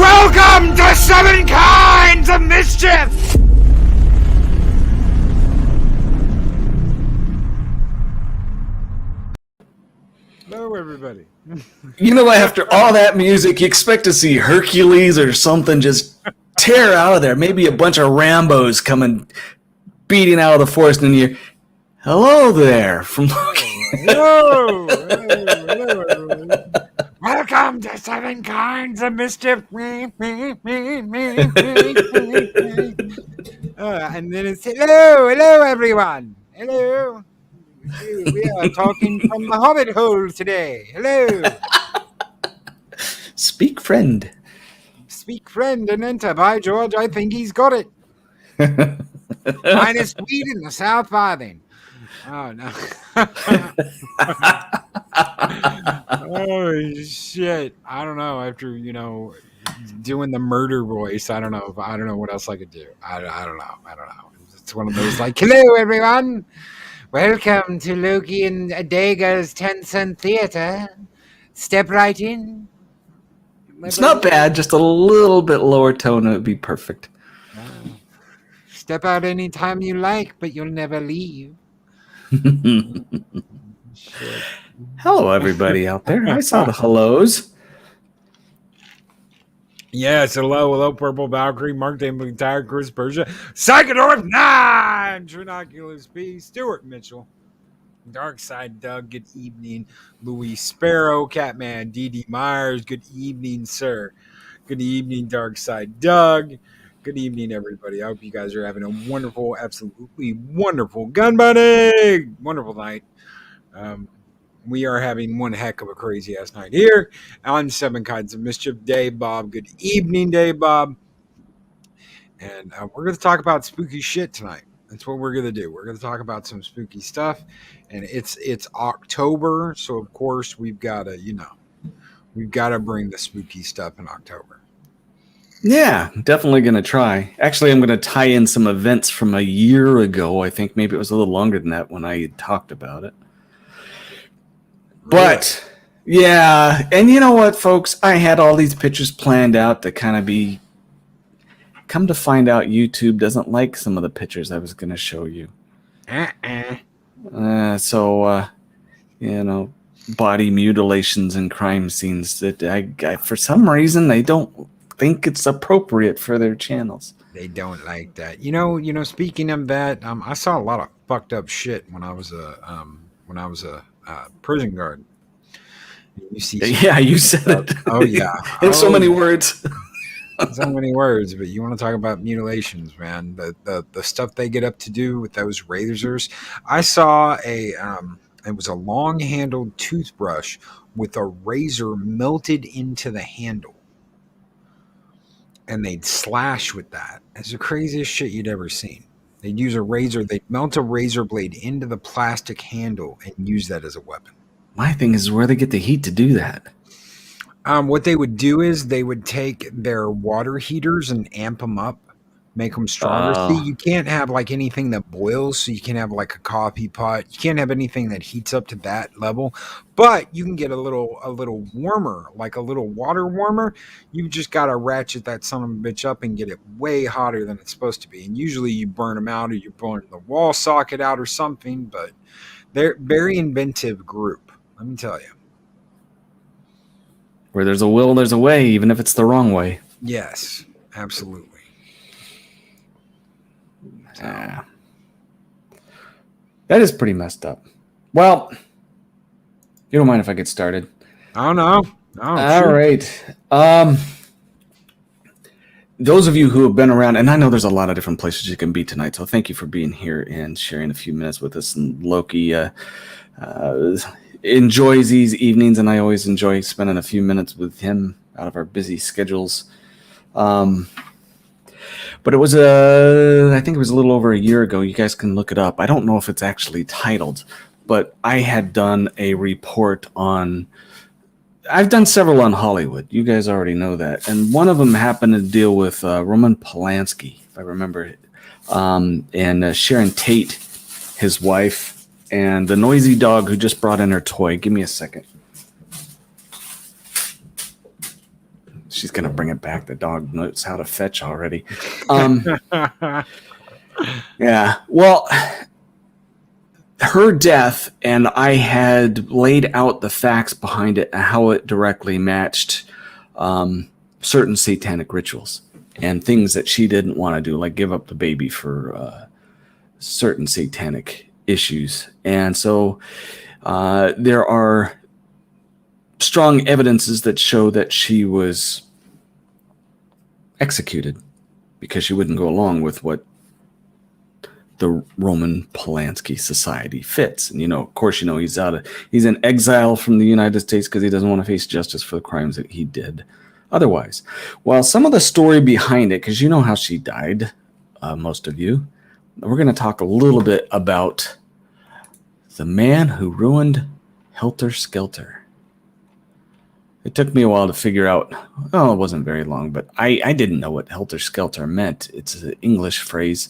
Welcome to 7 Kinds of Mischief! Hello, everybody. You know, after all that music, you expect to see Hercules or something just tear out of there. Maybe a bunch of Rambos coming beating out of the forest, and you're, hello there. From Hello, everybody. Welcome to 7 Kinds of Mischief. And then it's hello, everyone. Hello. We are talking from the Hobbit hole today. Hello. Speak, friend. Speak, friend, and enter. By George, I think he's got it. Minus weed in the South Farthing. Oh, no. Oh, shit. I don't know. After, doing the murder voice, I don't know what else I could do. I don't know. It's one of those like, hello, everyone. Welcome to Loki and Adega's 10-cent theater. Step right in. It's not bad. Just a little bit lower tone. It would be perfect. Step out anytime you like, but you'll never leave. Hello, everybody out there. I saw the hellos. Yes, hello, Purple Valkyrie, Mark Damon, Tired, Chris Persia, Psychodorf 9, Trinoculus P, Stuart Mitchell, Darkside Doug, good evening, Louis Sparrow, Catman, D.D. Myers, good evening, sir. Good evening, Darkside Doug. Good evening, everybody. I hope you guys are having a wonderful, absolutely wonderful gun bunny. Wonderful night. We are having one heck of a crazy ass night here on 7 Kinds of Mischief. Dave Bob. Good evening, Dave Bob. And we're going to talk about spooky shit tonight. That's what we're going to do. We're going to talk about some spooky stuff. And it's October, so of course we've got to bring the spooky stuff in October. Yeah, definitely going to try. Actually, I'm going to tie in some events from a year ago. I think maybe it was a little longer than that when I talked about it. But, yeah, and you know what, folks? I had all these pictures planned out to kind of be... Come to find out, YouTube doesn't like some of the pictures I was going to show you. Body mutilations and crime scenes that I for some reason, they don't think it's appropriate for their channels. They don't like that. Speaking of that, I saw a lot of fucked up shit when I was a prison guard. You said it. Oh yeah, in so many words. So many words, but you want to talk about mutilations, man? The stuff they get up to do with those razors. I saw it was a long-handled toothbrush with a razor melted into the handle, and they'd slash with that. It's the craziest shit you'd ever seen. They'd use a razor, they'd melt a razor blade into the plastic handle and use that as a weapon. My thing is where they get the heat to do that. What they would do is they would take their water heaters and amp them up, make them stronger. See, you can't have like anything that boils, so you can't have like a coffee pot. You can't have anything that heats up to that level, but you can get a little warmer, like a little water warmer. You just got to ratchet that son of a bitch up and get it way hotter than it's supposed to be. And usually you burn them out or you burn the wall socket out or something, but they're very inventive group. Let me tell you. Where there's a will, there's a way, even if it's the wrong way. Yes, absolutely. Yeah. That is pretty messed up. Well, you don't mind if I get started? Oh, no. All right. Those of you who have been around, and I know there's a lot of different places you can be tonight, so thank you for being here and sharing a few minutes with us. And Loki enjoys these evenings, and I always enjoy spending a few minutes with him out of our busy schedules. But it was I think it was a little over a year ago. You guys can look it up. I don't know if it's actually titled, but I had done a report on... I've done several on Hollywood. You guys already know that. And one of them happened to deal with Roman Polanski, if I remember it, and Sharon Tate, his wife, and the noisy dog who just brought in her toy. Give me a second. She's going to bring it back. The dog knows how to fetch already. Yeah. Well, her death, and I had laid out the facts behind it and how it directly matched certain satanic rituals and things that she didn't want to do, like give up the baby for certain satanic issues. And so there are strong evidences that show that she was executed because she wouldn't go along with what the Roman Polanski society fits. And, of course, he's in exile from the United States because he doesn't want to face justice for the crimes that he did otherwise. Well, some of the story behind it, because you know how she died, most of you, we're going to talk a little bit about the man who ruined Helter Skelter. It took me a while to figure out. Oh, it wasn't very long, but I didn't know what Helter Skelter meant. It's an English phrase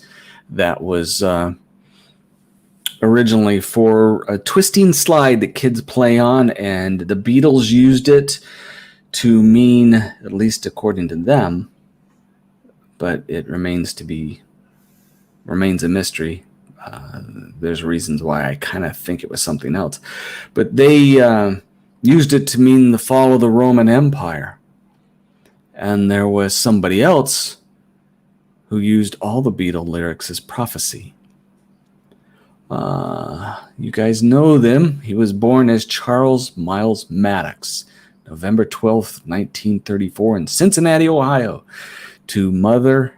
that was originally for a twisting slide that kids play on, and the Beatles used it to mean, at least according to them, but it remains a mystery. There's reasons why I kind of think it was something else, but they used it to mean the fall of the Roman Empire. And there was somebody else who used all the Beatle lyrics as prophecy. You guys know them. He was born as Charles Miles Maddox, November 12th, 1934, in Cincinnati, Ohio, to mother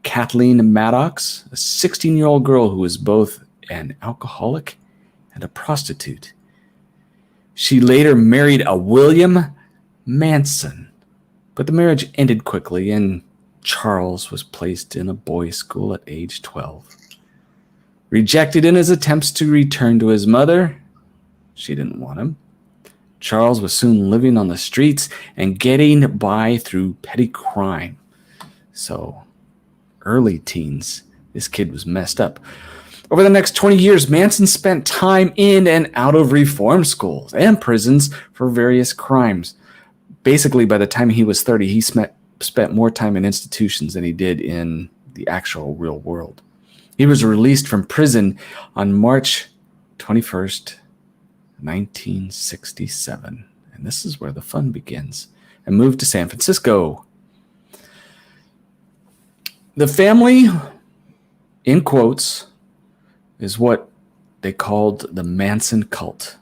Kathleen Maddox, a 16-year-old girl who was both an alcoholic and a prostitute. She later married a William Manson, but the marriage ended quickly, and Charles was placed in a boys' school at age 12. Rejected in his attempts to return to his mother, she didn't want him. Charles was soon living on the streets and getting by through petty crime. So, early teens, this kid was messed up. Over the next 20 years, Manson spent time in and out of reform schools and prisons for various crimes. Basically, by the time he was 30, he spent more time in institutions than he did in the actual real world. He was released from prison on March 21st, 1967. And this is where the fun begins. And moved to San Francisco. The family, in quotes, is what they called the Manson cult.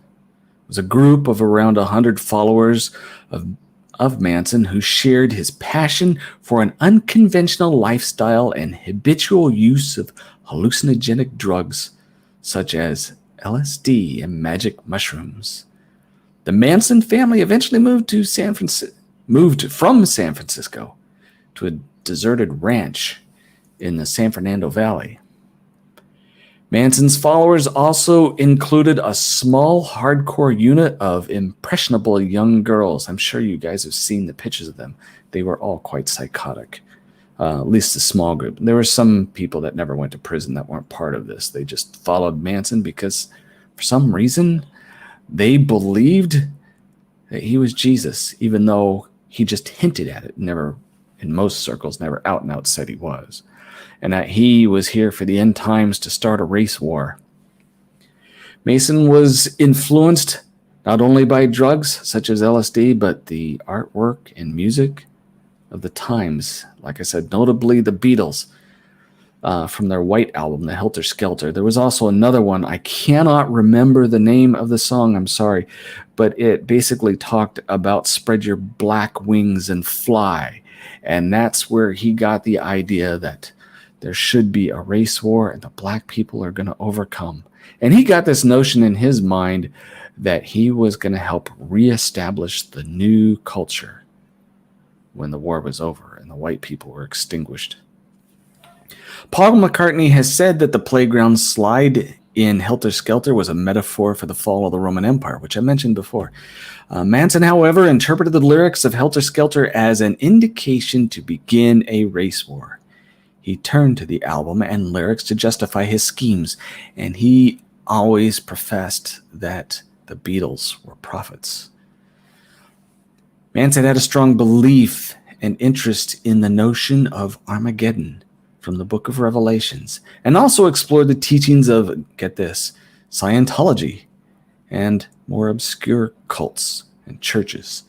It was a group of around 100 followers of Manson who shared his passion for an unconventional lifestyle and habitual use of hallucinogenic drugs such as LSD and magic mushrooms. The Manson family eventually moved from San Francisco to a deserted ranch in the San Fernando Valley. Manson's followers also included a small hardcore unit of impressionable young girls. I'm sure you guys have seen the pictures of them. They were all quite psychotic, at least a small group. There were some people that never went to prison that weren't part of this. They just followed Manson because for some reason they believed that he was Jesus, even though he just hinted at it, never, in most circles, never out and out said he was. And that he was here for the end times to start a race war. Mason was influenced not only by drugs such as LSD, but the artwork and music of the times. Like I said, notably the Beatles from their White album, the Helter Skelter. There was also another one. I cannot remember the name of the song, I'm sorry, but it basically talked about spread your black wings and fly. And that's where he got the idea that there should be a race war and the black people are going to overcome. And he got this notion in his mind that he was going to help reestablish the new culture when the war was over and the white people were extinguished. Paul McCartney has said that the playground slide in Helter Skelter was a metaphor for the fall of the Roman Empire, which I mentioned before. Manson, however, interpreted the lyrics of Helter Skelter as an indication to begin a race war. He turned to the album and lyrics to justify his schemes, and he always professed that the Beatles were prophets. Manson had a strong belief an interest in the notion of Armageddon from the book of Revelations, and also explored the teachings of, get this, Scientology and more obscure cults and churches,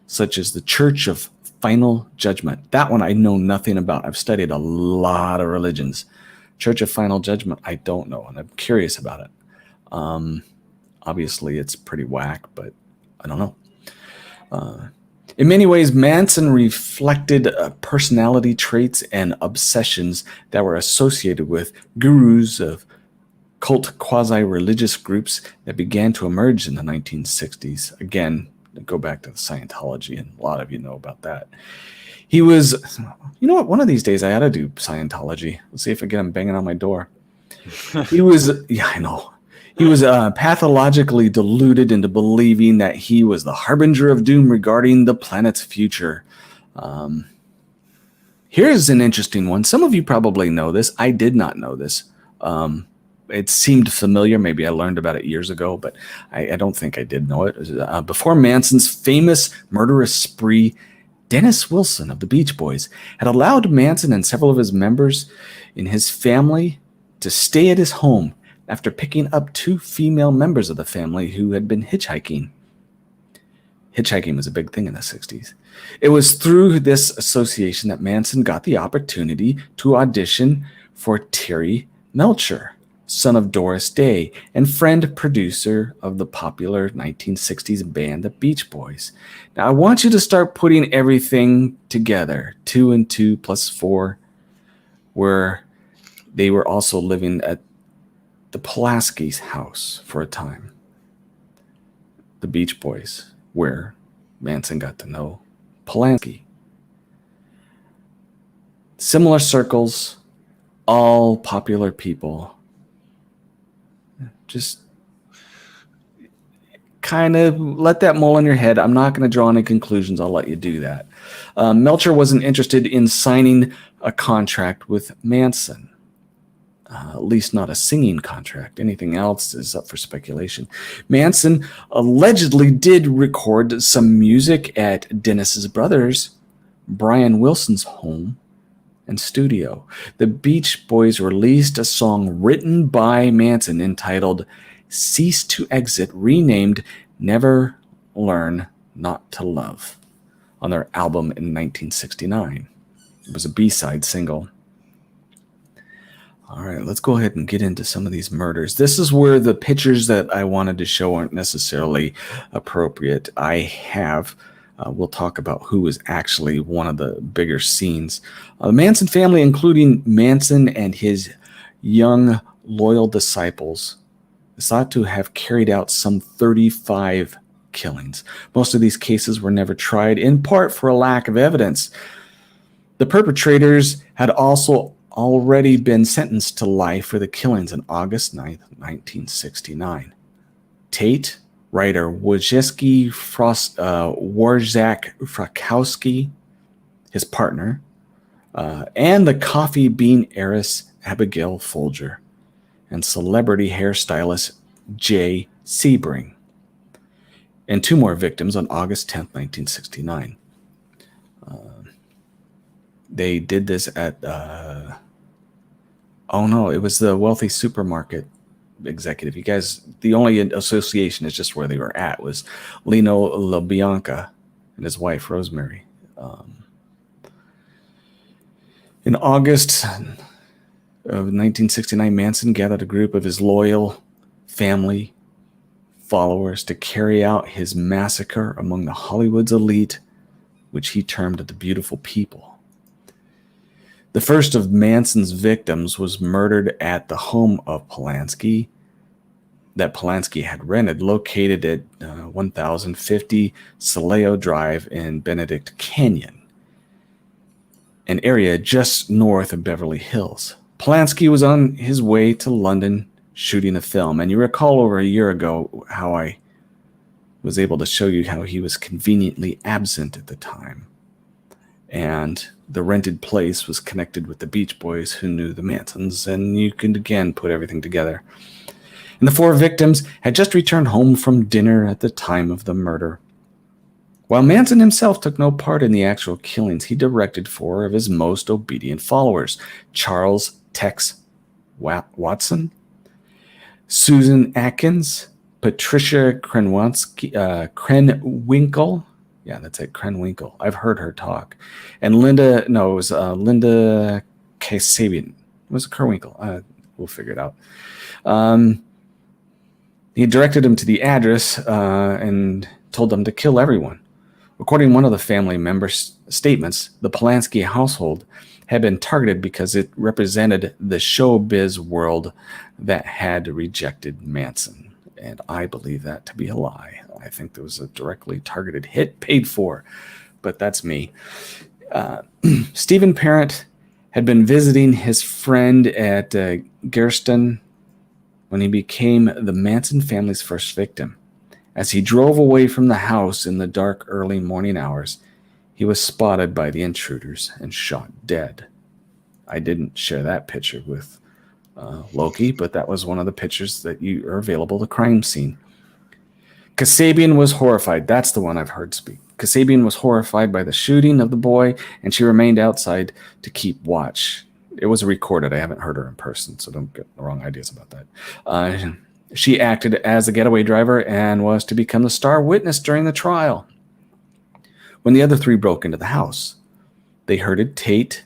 such as the Church of Final Judgment. That one I know nothing about. I've studied a lot of religions. Church of Final Judgment, I don't know, and I'm curious about it. Obviously, it's pretty whack, but I don't know. In many ways, Manson reflected personality traits and obsessions that were associated with gurus of cult quasi-religious groups that began to emerge in the 1960s. Again, go back to the Scientology, and a lot of you know about that. He was, you know what, one of these days I ought to do Scientology. Let's see if I get him banging on my door. He was, yeah, I know. He was pathologically deluded into believing that he was the harbinger of doom regarding the planet's future. Here's an interesting one. Some of you probably know this. I did not know this. It seemed familiar. Maybe I learned about it years ago, but I don't think I did know it. Before Manson's famous murderous spree, Dennis Wilson of the Beach Boys had allowed Manson and several of his members in his family to stay at his home after picking up 2 female members of the family who had been hitchhiking. Hitchhiking was a big thing in the 60s. It was through this association that Manson got the opportunity to audition for Terry Melcher, son of Doris Day and friend producer of the popular 1960s band The Beach Boys. Now, I want you to start putting everything together. 2 and 2 plus 4, where they were also living at the Pulaski's house for a time. The Beach Boys, where Manson got to know Polanski. Similar circles, all popular people. Just kind of let that mull in your head. I'm not going to draw any conclusions. I'll let you do that. Melcher wasn't interested in signing a contract with Manson. At least not a singing contract. Anything else is up for speculation. Manson allegedly did record some music at Dennis's brother's, Brian Wilson's home and studio. The Beach Boys released a song written by Manson entitled Cease to Exit, renamed Never Learn Not to Love, on their album in 1969. It was a B-side single. All right, let's go ahead and get into some of these murders. This is where the pictures that I wanted to show aren't necessarily appropriate. We'll talk about who was actually one of the bigger scenes. The Manson family, including Manson and his young, loyal disciples, is thought to have carried out some 35 killings. Most of these cases were never tried, in part for a lack of evidence. The perpetrators had also already been sentenced to life for the killings on August 9th, 1969. Tate, writer Wojciech Warzak Frakowski, his partner, and the coffee bean heiress Abigail Folger, and celebrity hairstylist Jay Sebring, and 2 more victims on August 10th, 1969. They did this at, it was the wealthy supermarket executive. You guys, the only association is just where they were at was Lino LaBianca and his wife, Rosemary. In August of 1969, Manson gathered a group of his loyal family followers to carry out his massacre among the Hollywood's elite, which he termed the beautiful people. The first of Manson's victims was murdered at the home of Polanski that Polanski had rented, located at 1050 Saleo Drive in Benedict Canyon, an area just north of Beverly Hills. Polanski was on his way to London shooting a film, and you recall over a year ago how I was able to show you how he was conveniently absent at the time. And the rented place was connected with the Beach Boys, who knew the Mansons, and you can again put everything together. And the 4 victims had just returned home from dinner at the time of the murder. While Manson himself took no part in the actual killings, he directed 4 of his most obedient followers: Charles Tex Watson, Susan Atkins, Patricia Krenwinkel. Yeah, that's it, Krenwinkel. I've heard her talk. And Linda Kasabian. It was Kerwinkle. We'll figure it out. He directed them to the address and told them to kill everyone. According to one of the family members' statements, the Polanski household had been targeted because it represented the showbiz world that had rejected Manson. And I believe that to be a lie. I think there was a directly targeted hit paid for, but that's me. Stephen Parent had been visiting his friend at Gerston when he became the Manson family's first victim. As he drove away from the house in the dark early morning hours, he was spotted by the intruders and shot dead. I didn't share that picture with Loki, but that was one of the pictures that are available, the crime scene. Kasabian was horrified. That's the one I've heard speak. Kasabian was horrified by the shooting of the boy, and she remained outside to keep watch. It was recorded. I haven't heard her in person, so don't get the wrong ideas about that. She acted as a getaway driver and was to become the star witness during the trial. When the other 3 broke into the house, they herded Tate,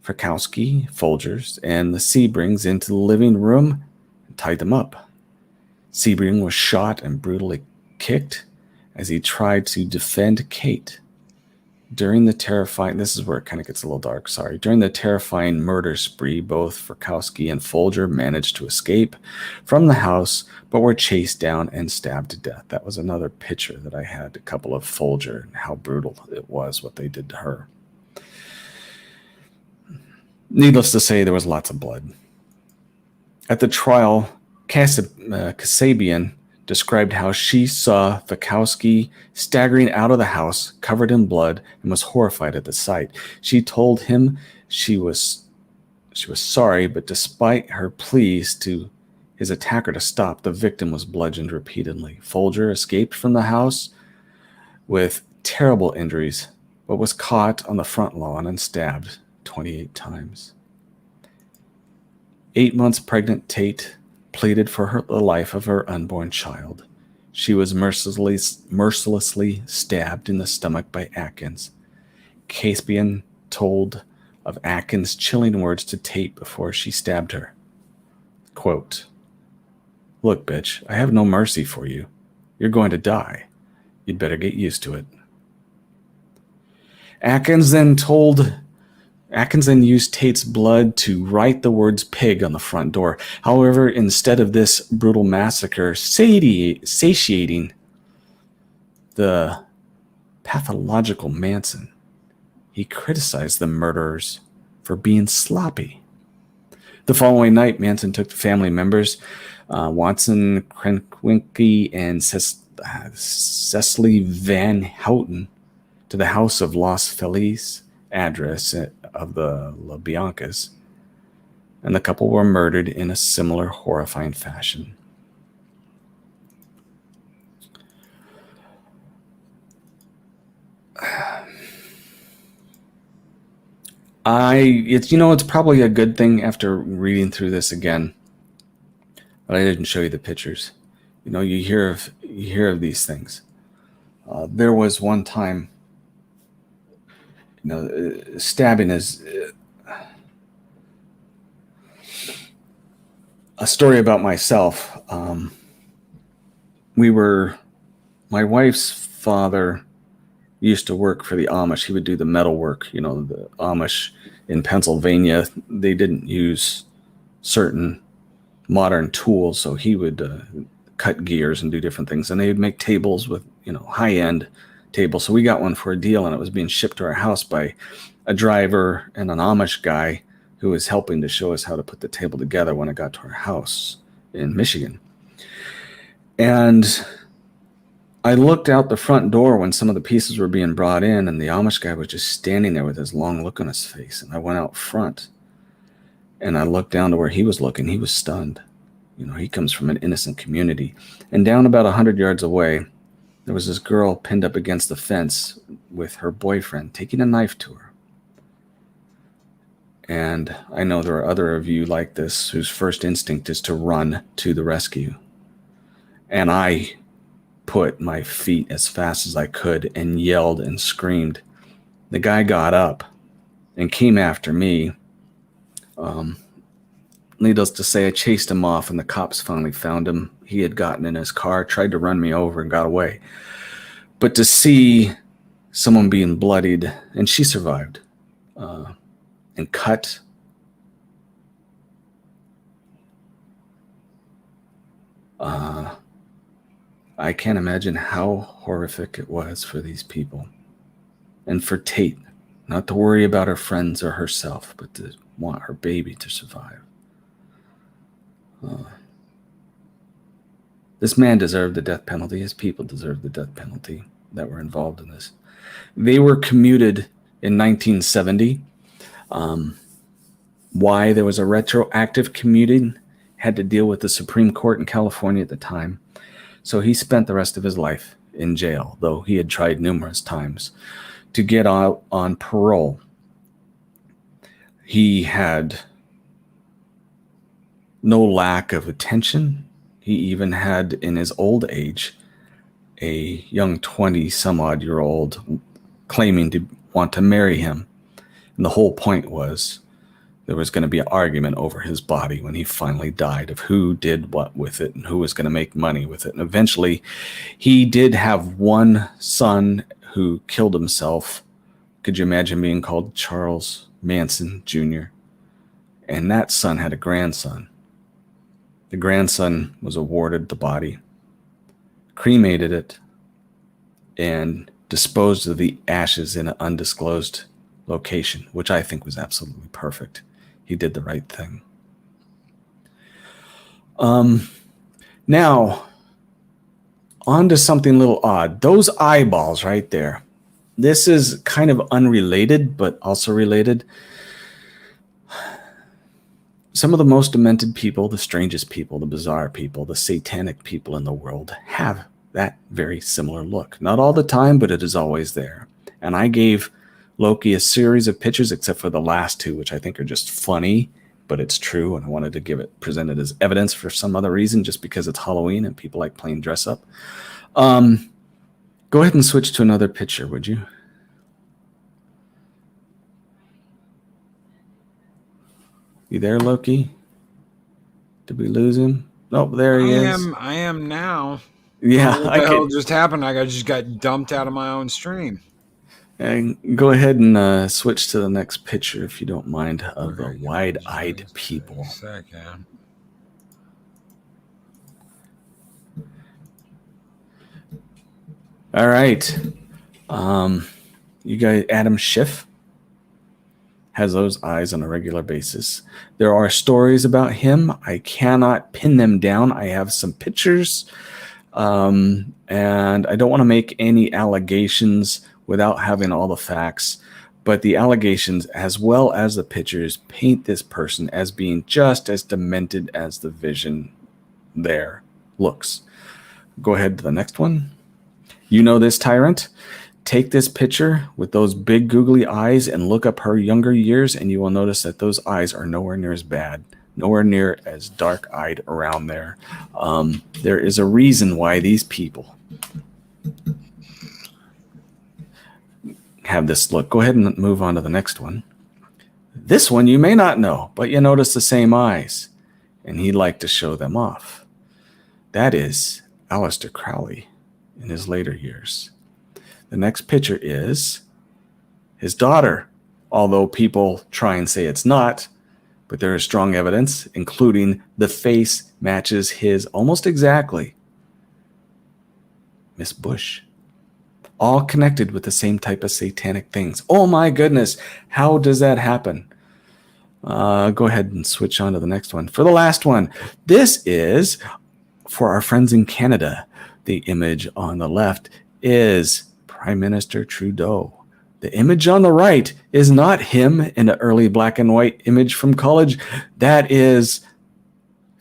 Frykowski, Folgers, and the Sebrings into the living room and tied them up. Sebring was shot and brutally kicked as he tried to defend Kate. During the terrifying, this is where it kind of gets a little dark, sorry. During the terrifying murder spree, both Frykowski and Folger managed to escape from the house, but were chased down and stabbed to death. That was another picture that I had, a couple of Folger, and how brutal it was what they did to her. Needless to say, there was lots of blood. At the trial, Kasabian described how she saw Frykowski staggering out of the house, covered in blood, and was horrified at the sight. She told him she was sorry, but despite her pleas to his attacker to stop, the victim was bludgeoned repeatedly. Folger escaped from the house with terrible injuries, but was caught on the front lawn and stabbed 28 times. 8 months pregnant Tate pleaded for the life of her unborn child. She was mercilessly stabbed in the stomach by Atkins. Kasabian told of Atkins' chilling words to Tate before she stabbed her. Quote, "Look, bitch, I have no mercy for you. You're going to die. You'd better get used to it." Atkins then used Tate's blood to write the words pig on the front door. However, instead of this brutal massacre satiating the pathological Manson, he criticized the murderers for being sloppy. The following night, Manson took the family members, Watson, Krenwinkel, and Cecily Van Houten, to the house of Los Feliz address of the LaBiancas, and the couple were murdered in a similar horrifying fashion. It's probably a good thing after reading through this again that I didn't show you the pictures. You hear of these things. There was one time, stabbing is a story about myself. My wife's father used to work for the Amish. He would do the metal work. The Amish in Pennsylvania, they didn't use certain modern tools, so he would cut gears and do different things. And they would make tables with, high-end tables. So we got one for a deal, and it was being shipped to our house by a driver and an Amish guy who was helping to show us how to put the table together when it got to our house in Michigan. And I looked out the front door when some of the pieces were being brought in, and the Amish guy was just standing there with his long look on his face. And I went out front, and I looked down to where he was looking. He was stunned. He comes from an innocent community. And down about 100 yards away, there was this girl pinned up against the fence with her boyfriend taking a knife to her. And I know there are other of you like this whose first instinct is to run to the rescue. And I put my feet as fast as I could and yelled and screamed. The guy got up and came after me. Needless to say, I chased him off, and the cops finally found him. He had gotten in his car, tried to run me over, and got away. But to see someone being bloodied, and she survived, and cut, I can't imagine how horrific it was for these people. And for Tate, not to worry about her friends or herself, but to want her baby to survive. This man deserved the death penalty. His people deserved the death penalty that were involved in this. They were commuted in 1970. Why there was a retroactive commuting had to deal with the Supreme Court in California at the time. So he spent the rest of his life in jail, though he had tried numerous times to get out on parole. He had no lack of attention. He even had, in his old age, a young 20-some-odd-year-old claiming to want to marry him. And the whole point was there was going to be an argument over his body when he finally died of who did what with it and who was going to make money with it. And eventually, he did have one son who killed himself. Could you imagine being called Charles Manson Jr.? And that son had a grandson. The grandson was awarded the body, cremated it, and disposed of the ashes in an undisclosed location, which I think was absolutely perfect. He did the right thing. Now, on to something a little odd. Those eyeballs right there. This is kind of unrelated, but also related. Some of the most demented people, the strangest people, the bizarre people, the satanic people in the world have that very similar look. Not all the time, but it is always there. And I gave Loki a series of pictures, except for the last two, which I think are just funny, but it's true. And I wanted to present it as evidence for some other reason, just because it's Halloween and people like playing dress up. Go ahead and switch to another picture, would you? You there, Loki? Did we lose him? Oh, there he is. I am now. Yeah. What the hell just happened? I just got dumped out of my own stream. And go ahead and switch to the next picture, if you don't mind, of the wide-eyed people. Second. All right. You guys, Adam Schiff has those eyes on a regular basis. There are stories about him. I cannot pin them down. I have some pictures, and I don't want to make any allegations without having all the facts. But the allegations, as well as the pictures, paint this person as being just as demented as the vision there looks. Go ahead to the next one. You know this tyrant. Take this picture with those big googly eyes and look up her younger years, and you will notice that those eyes are nowhere near as bad, nowhere near as dark-eyed around there. There is a reason why these people have this look. Go ahead and move on to the next one. This one you may not know, but you notice the same eyes, and he'd like to show them off. That is Aleister Crowley in his later years. The next picture is his daughter, although people try and say it's not, but there is strong evidence, including the face matches his almost exactly. Miss Bush. All connected with the same type of satanic things. Oh my goodness, how does that happen? Go ahead and switch on to the next one. For the last one, this is for our friends in Canada. The image on the left is Prime Minister Trudeau. The image on the right is not him in an early black and white image from college. That is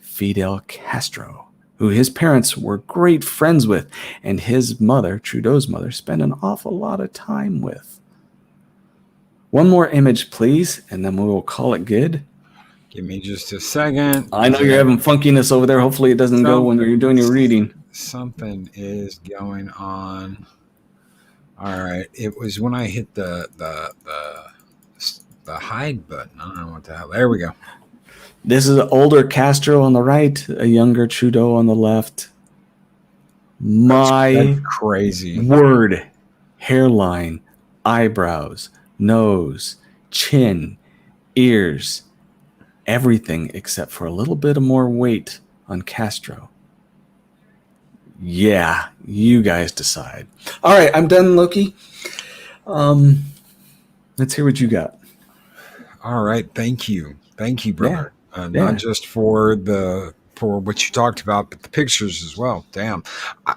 Fidel Castro. who his parents were great friends with, and his mother, Trudeau's mother, spent an awful lot of time with. One more image, please, and then we will call it good. Give me just a second. I know you're having funkiness over there. Hopefully it doesn't go when you're doing your reading. Something is going on. All right. It was when I hit the hide button. I don't know what the hell. There we go. This is an older Castro on the right, a younger Trudeau on the left. That's crazy. Word, hairline, eyebrows, nose, chin, ears, everything except for a little bit of more weight on Castro. Yeah, you guys decide. All right, I'm done, Loki. Let's hear what you got. All right, thank you, brother. Yeah. Not just for what you talked about, but the pictures as well. Damn.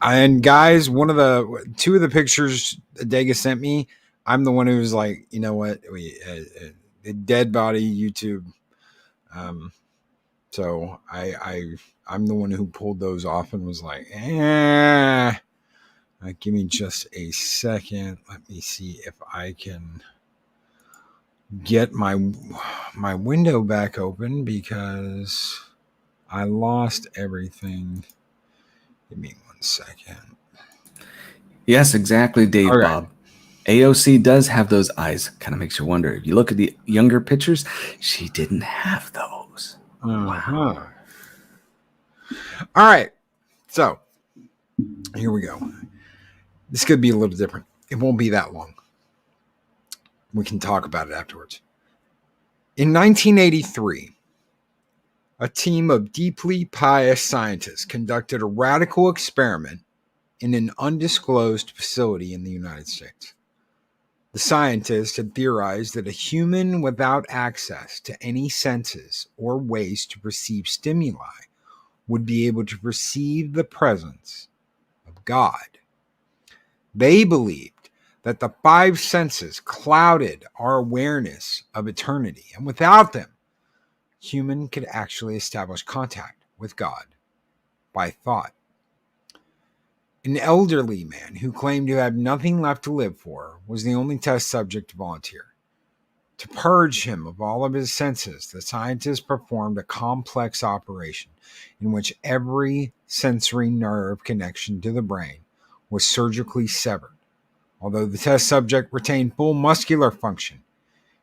And guys, two of the pictures Adega sent me, I'm the one who was like, you know what, the dead body YouTube. So I'm the one who pulled those off and was like, give me just a second. Let me see if I can get my window back open because I lost everything. Give me 1 second. Yes, exactly, Dave. Okay. Bob. AOC does have those eyes. Kind of makes you wonder. If you look at the younger pictures, she didn't have those. Wow. All right. So here we go. This could be a little different. It won't be that long. We can talk about it afterwards. In 1983, a team of deeply pious scientists conducted a radical experiment in an undisclosed facility in the United States. The scientists had theorized that a human without access to any senses or ways to perceive stimuli would be able to perceive the presence of God. They believed that the five senses clouded our awareness of eternity, and without them, human could actually establish contact with God by thought. An elderly man who claimed to have nothing left to live for was the only test subject to volunteer. To purge him of all of his senses, the scientists performed a complex operation in which every sensory nerve connection to the brain was surgically severed. Although the test subject retained full muscular function,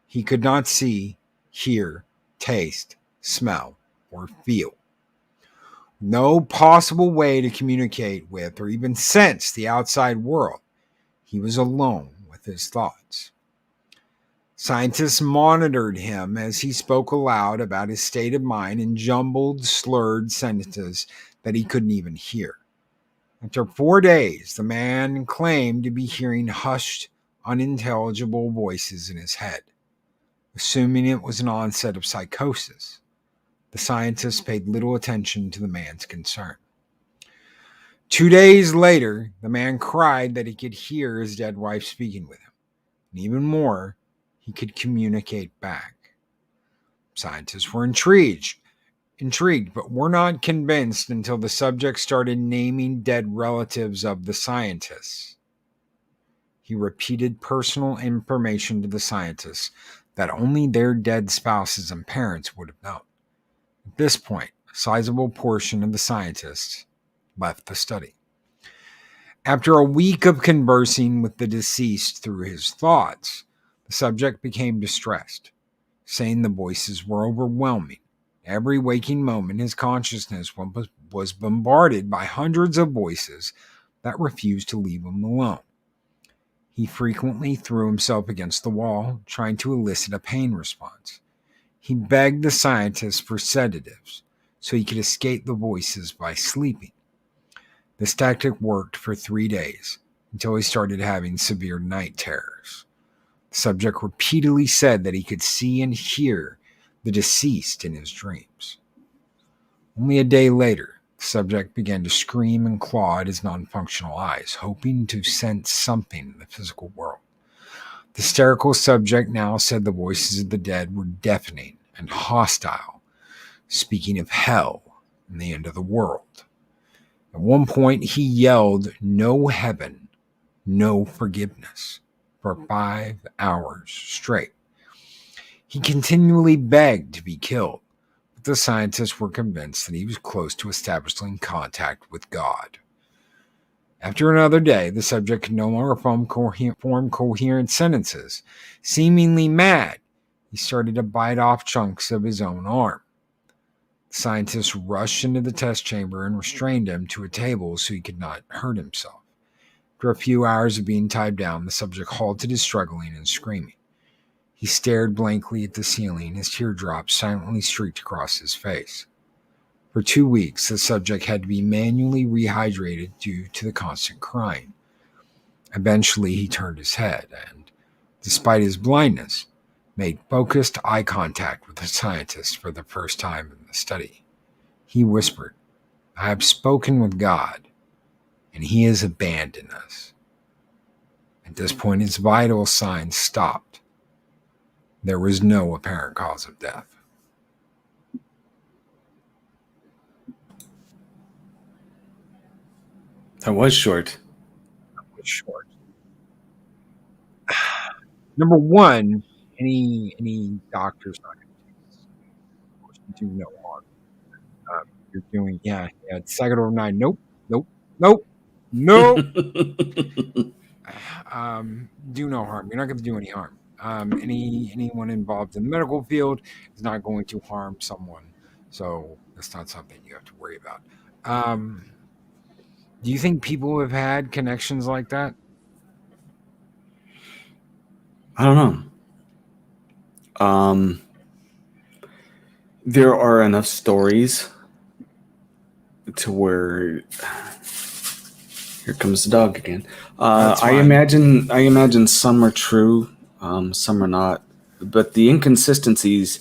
he could not see, hear, taste, smell, or feel. No possible way to communicate with or even sense the outside world. He was alone with his thoughts. Scientists monitored him as he spoke aloud about his state of mind in jumbled, slurred sentences that he couldn't even hear. After 4 days, the man claimed to be hearing hushed, unintelligible voices in his head. Assuming it was an onset of psychosis, the scientists paid little attention to the man's concern. 2 days later, the man cried that he could hear his dead wife speaking with him. And even more, he could communicate back. Scientists were intrigued, but were not convinced until the subject started naming dead relatives of the scientists. He repeated personal information to the scientists that only their dead spouses and parents would have known. At this point, a sizable portion of the scientists left the study. After a week of conversing with the deceased through his thoughts, the subject became distressed, saying the voices were overwhelming. Every waking moment, his consciousness was bombarded by hundreds of voices that refused to leave him alone. He frequently threw himself against the wall, trying to elicit a pain response. He begged the scientists for sedatives so he could escape the voices by sleeping. This tactic worked for 3 days until he started having severe night terrors. The subject repeatedly said that he could see and hear the deceased in his dreams. Only a day later, the subject began to scream and claw at his non-functional eyes, hoping to sense something in the physical world. The hysterical subject now said the voices of the dead were deafening and hostile, speaking of hell and the end of the world. At one point, he yelled, "No heaven, no forgiveness," for 5 hours straight. He continually begged to be killed, but the scientists were convinced that he was close to establishing contact with God. After another day, the subject could no longer form coherent sentences. Seemingly mad, he started to bite off chunks of his own arm. The scientists rushed into the test chamber and restrained him to a table so he could not hurt himself. After a few hours of being tied down, the subject halted his struggling and screaming. He stared blankly at the ceiling as teardrops silently streaked across his face. For 2 weeks, the subject had to be manually rehydrated due to the constant crying. Eventually, he turned his head and, despite his blindness, made focused eye contact with the scientist for the first time in the study. He whispered, "I have spoken with God, and he has abandoned us." At this point, his vital signs stopped. There was no apparent cause of death. That was short. It's short. Number one, any doctor's not going to do this. Of course, you do no harm. You're doing, it's second over 9. Nope, nope, nope, nope. Do no harm. You're not going to do any harm. Anyone involved in the medical field is not going to harm someone, so that's not something you have to worry about. Do you think people have had connections like that? I don't know. There are enough stories to where here comes the dog again. I imagine some are true, some are not, but the inconsistencies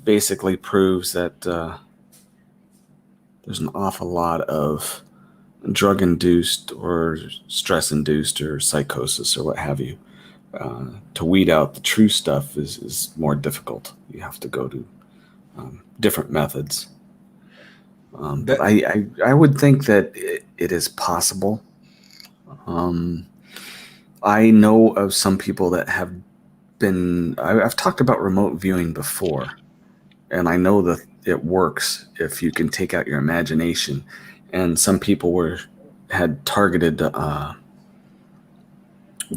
basically proves that there's an awful lot of drug-induced or stress-induced or psychosis or what have you. To weed out the true stuff is more difficult. You have to go to different methods. But I would think that it is possible. I know of some people that have been. I've talked about remote viewing before, and I know that it works if you can take out your imagination. And some people had targeted the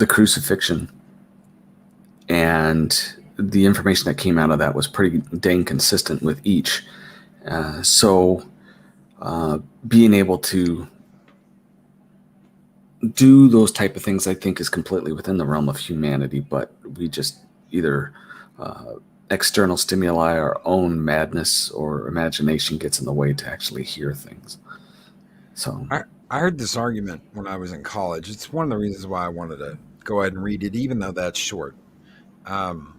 crucifixion, and the information that came out of that was pretty dang consistent with each. So being able to do those type of things, I think, is completely within the realm of humanity, but we just either external stimuli, our own madness or imagination gets in the way to actually hear things. So I heard this argument when I was in college. It's one of the reasons why I wanted to go ahead and read it, even though that's short. And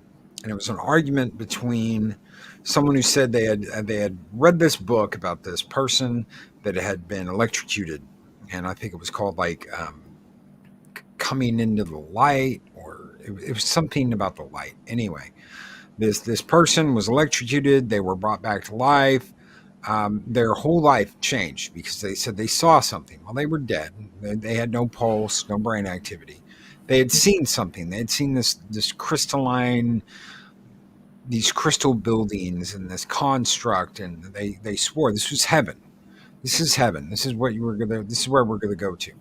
it was an argument between someone who said they had read this book about this person that had been electrocuted, and I think it was called like Coming Into the Light, or it was something about the light. Anyway, this person was electrocuted. They were brought back to life. Their whole life changed because they said they saw something. Well, they were dead. They had no pulse, no brain activity. They had seen something. They had seen this crystalline, these crystal buildings and this construct, and they swore this was heaven. This is heaven. This is what this is where we're gonna go to.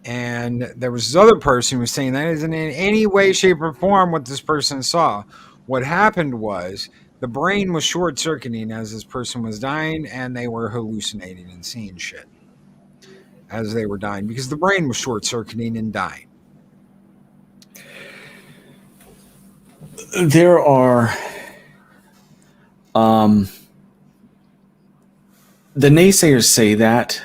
And there was this other person who was saying that isn't in any way, shape, or form what this person saw. What happened was the brain was short-circuiting as this person was dying, and they were hallucinating and seeing shit as they were dying because the brain was short-circuiting and dying. There are the naysayers say that.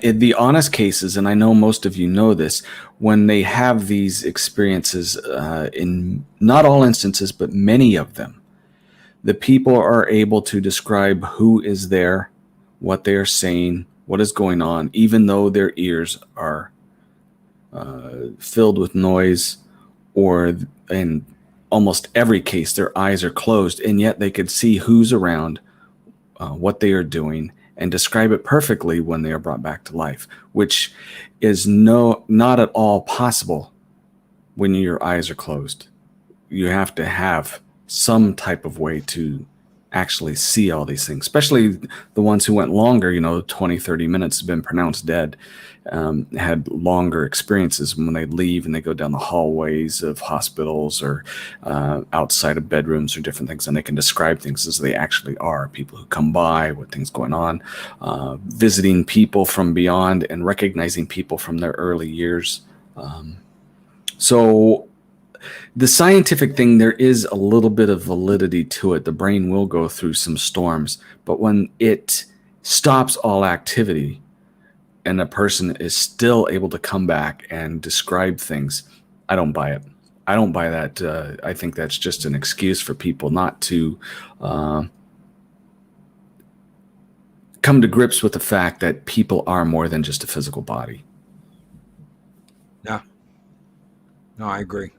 In the honest cases, and I know most of you know this, when they have these experiences, in not all instances, but many of them, the people are able to describe who is there, what they are saying, what is going on, even though their ears are filled with noise, or in almost every case, their eyes are closed, and yet they could see who's around, what they are doing, and describe it perfectly when they are brought back to life, which is not at all possible when your eyes are closed. You have to have some type of way to actually see all these things, especially the ones who went longer, 20, 30 minutes, have been pronounced dead, had longer experiences when they leave and they go down the hallways of hospitals or outside of bedrooms or different things, and they can describe things as they actually are. People who come by, what things going on, visiting people from beyond and recognizing people from their early years. So the scientific thing, there is a little bit of validity to it. The brain will go through some storms, but when it stops all activity and a person is still able to come back and describe things, I don't buy it. I don't buy that. I think that's just an excuse for people not to come to grips with the fact that people are more than just a physical body. Yeah. No, I agree.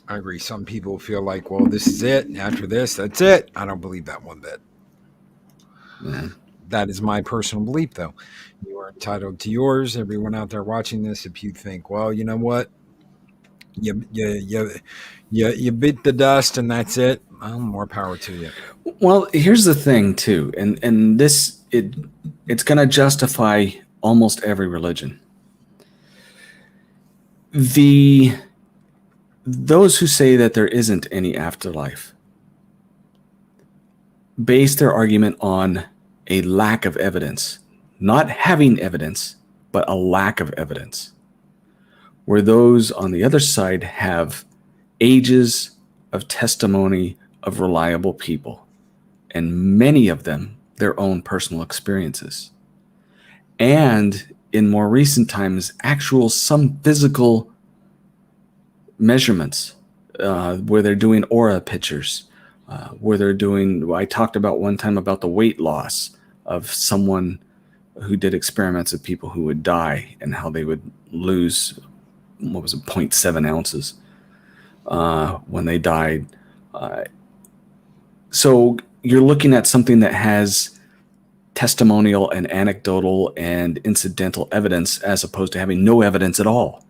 I agree. Some people feel like, well, this is it. After this, that's it. I don't believe that one bit. Yeah. That is my personal belief, though. You are entitled to yours. Everyone out there watching this, if you think, well, you know what, you beat the dust and that's it, well, more power to you. Well, here's the thing too, and it's going to justify almost every religion. Those who say that there isn't any afterlife base their argument on a lack of evidence, not having evidence, but a lack of evidence. Where those on the other side have ages of testimony of reliable people, and many of them their own personal experiences. And in more recent times, actual some physical measurements where they're doing aura pictures, where they're doing, I talked about one time about the weight loss of someone who did experiments of people who would die and how they would lose, 0.7 ounces when they died. So you're looking at something that has testimonial and anecdotal and incidental evidence as opposed to having no evidence at all.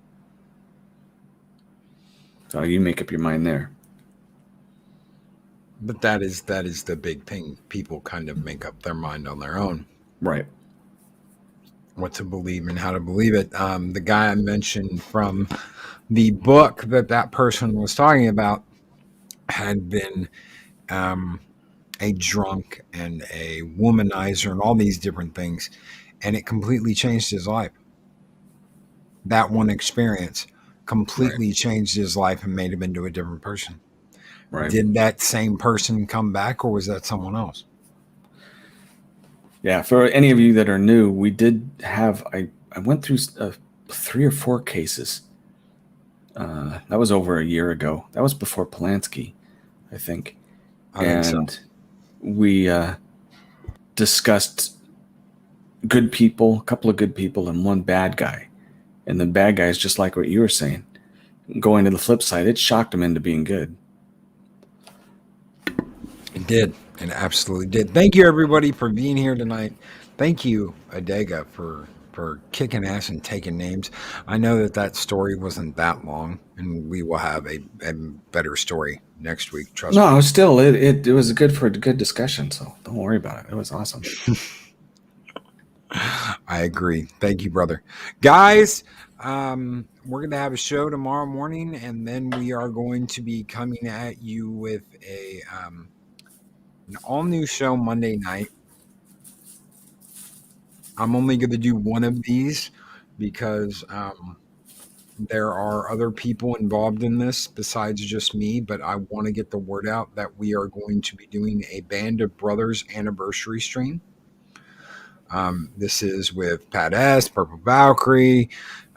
So you make up your mind there. But that is the big thing. People kind of make up their mind on their own. Right. What to believe and how to believe it. The guy I mentioned from the book that person was talking about had been a drunk and a womanizer and all these different things, and it completely changed his life. That one experience completely changed his life and made him into a different person. Right. Did that same person come back, or was that someone else? Yeah, for any of you that are new, we did have, I went through 3 or 4 cases. That was over a year ago. That was before Polanski, I think. I think so. We discussed good people, a couple of good people, and one bad guy. And the bad guy is just like what you were saying. Going to the flip side, it shocked him into being good. It did. It absolutely did. Thank you, everybody, for being here tonight. Thank you, Adega, for kicking ass and taking names. I know that story wasn't that long, and we will have a better story next week. Trust me. No, still, it was good for a good discussion, so don't worry about it. It was awesome. I agree. Thank you, brother. Guys, we're going to have a show tomorrow morning, and then we are going to be coming at you with an all-new show Monday night. I'm only going to do one of these because there are other people involved in this besides just me, but I want to get the word out that we are going to be doing a Band of Brothers anniversary stream. This is with Pat S., Purple Valkyrie,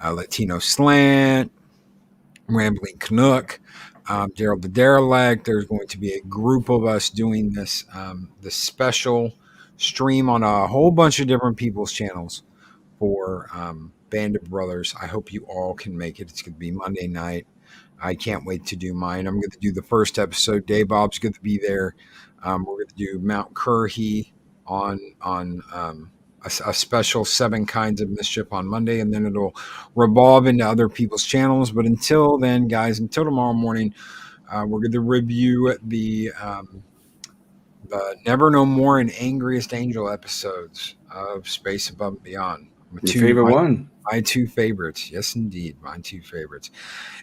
Latino Slant, Rambling Canuck, Daryl the Derelict. There's going to be a group of us doing this special stream on a whole bunch of different people's channels for Band of Brothers. I hope you all can make it. It's going to be Monday night. I can't wait to do mine. I'm going to do the first episode. Dave Bob's going to be there. We're going to do Mount Currey on a special 7 kinds of mischief on Monday, and then it'll revolve into other people's channels. But until then, guys, until tomorrow morning, we're going to review the Never No More and Angriest Angel episodes of Space Above and Beyond. Your favorite one. My 2 favorites. Yes, indeed. My 2 favorites.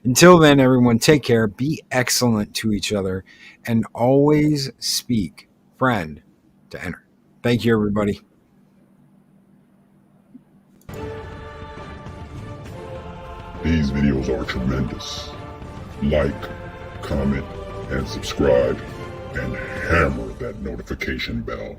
Until then, everyone, take care. Be excellent to each other. And always speak friend to enter. Thank you, everybody. These videos are tremendous. Like, comment, and subscribe, and hammer that notification bell.